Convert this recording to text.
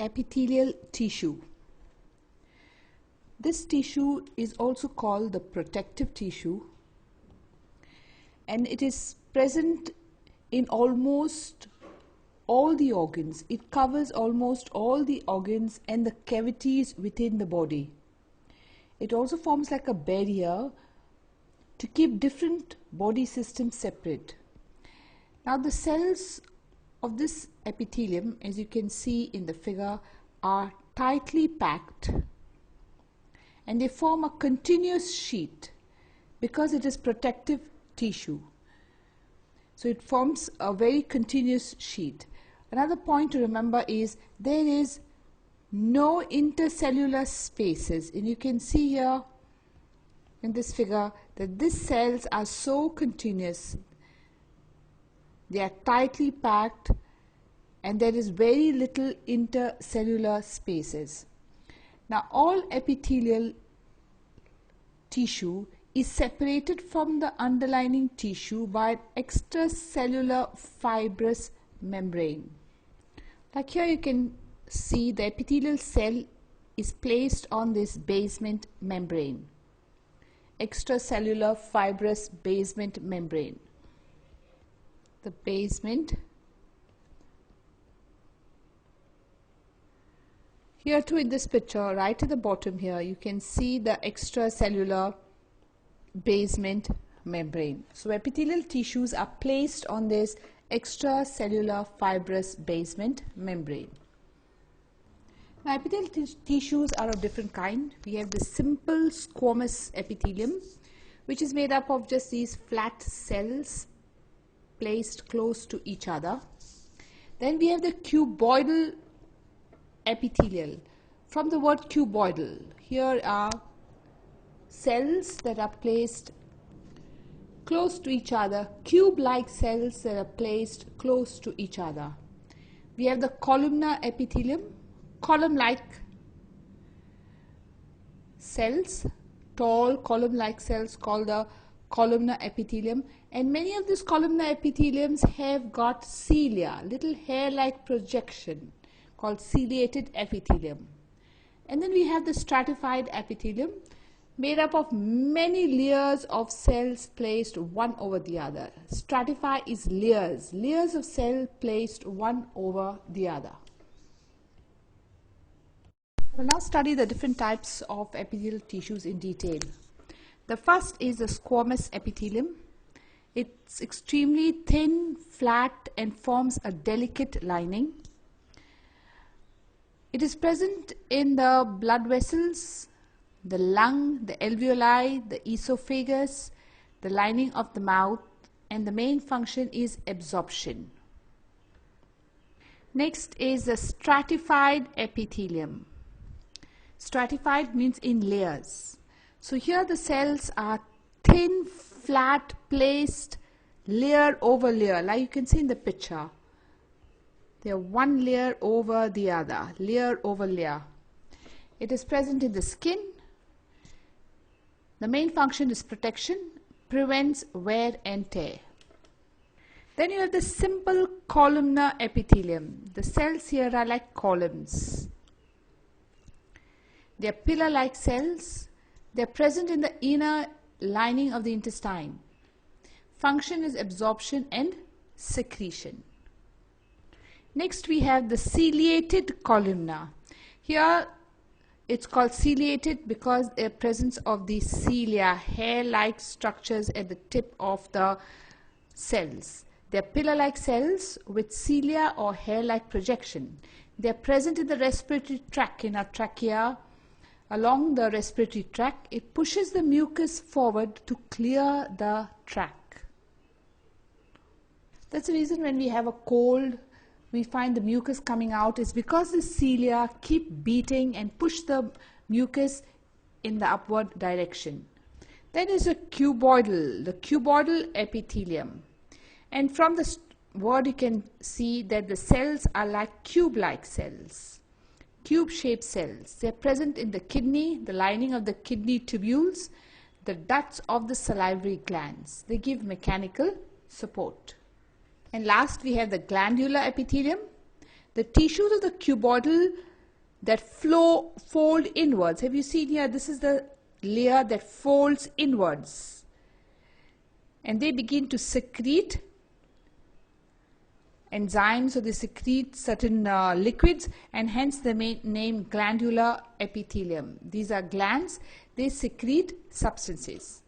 epithelial tissue. This tissue is also called the protective tissue, and it is present in almost all the organs. It covers almost all the organs and the cavities within the body. It also forms like a barrier to keep different body systems separate. Now the cells of this epithelium, as you can see in the figure, are tightly packed and they form a continuous sheet because it is protective tissue. So it forms a very continuous sheet. Another point to remember is there is no intercellular spaces, and you can see here in this figure that these cells are so continuous. They are tightly packed and there is very little intercellular spaces. Now all epithelial tissue is separated from the underlying tissue by an extracellular fibrous membrane. Like here you can see the epithelial cell is placed on this basement membrane, extracellular fibrous basement membrane. The basement. Here too in this picture, right at the bottom here, you can see the extracellular basement membrane. So epithelial tissues are placed on this extracellular fibrous basement membrane. Now epithelial tissues are of different kind. We have the simple squamous epithelium, which is made up of just these flat cells placed close to each other. Then we have the cuboidal epithelial. From the word cuboidal, here are cells that are placed close to each other, cube-like cells that are placed close to each other. We have the columnar epithelium, column-like cells, tall column-like cells called the columnar epithelium, and many of these columnar epitheliums have got cilia, little hair-like projection called ciliated epithelium. And then we have the stratified epithelium, made up of many layers of cells placed one over the other. Stratify is layers, layers of cells placed one over the other. We'll now study the different types of epithelial tissues in detail. The first is the squamous epithelium. It's extremely thin, flat, and forms a delicate lining. It is present in the blood vessels, the lung, the alveoli, the esophagus, the lining of the mouth, and the main function is absorption. Next is the stratified epithelium. Stratified means in layers. So here the cells are thin, flat, placed layer over layer, like you can see in the picture. They are one layer over the other, layer over layer. It is present in the skin. The main function is protection, prevents wear and tear. Then you have the simple columnar epithelium. The cells here are like columns. They are pillar-like cells. They are present in the inner lining of the intestine. Function is absorption and secretion. Next we have the ciliated columnar. Here it's called ciliated because the presence of the cilia, hair-like structures at the tip of the cells. They are pillar-like cells with cilia or hair-like projection. They are present in the respiratory tract, in our trachea. Along the respiratory tract, it pushes the mucus forward to clear the tract. That's the reason when we have a cold, we find the mucus coming out is because the cilia keep beating and push the mucus in the upward direction. Then is a cuboidal, the cuboidal epithelium. And from this word you can see that the cells are like cube-like cells, cube-shaped cells. They are present in the kidney, the lining of the kidney tubules, the ducts of the salivary glands. They give mechanical support. And last we have the glandular epithelium. The tissues of the cuboidal that fold inwards. Have you seen here? This is the layer that folds inwards, and they begin to secrete enzymes, so they secrete certain liquids, and hence the name glandular epithelium. These are glands, they secrete substances.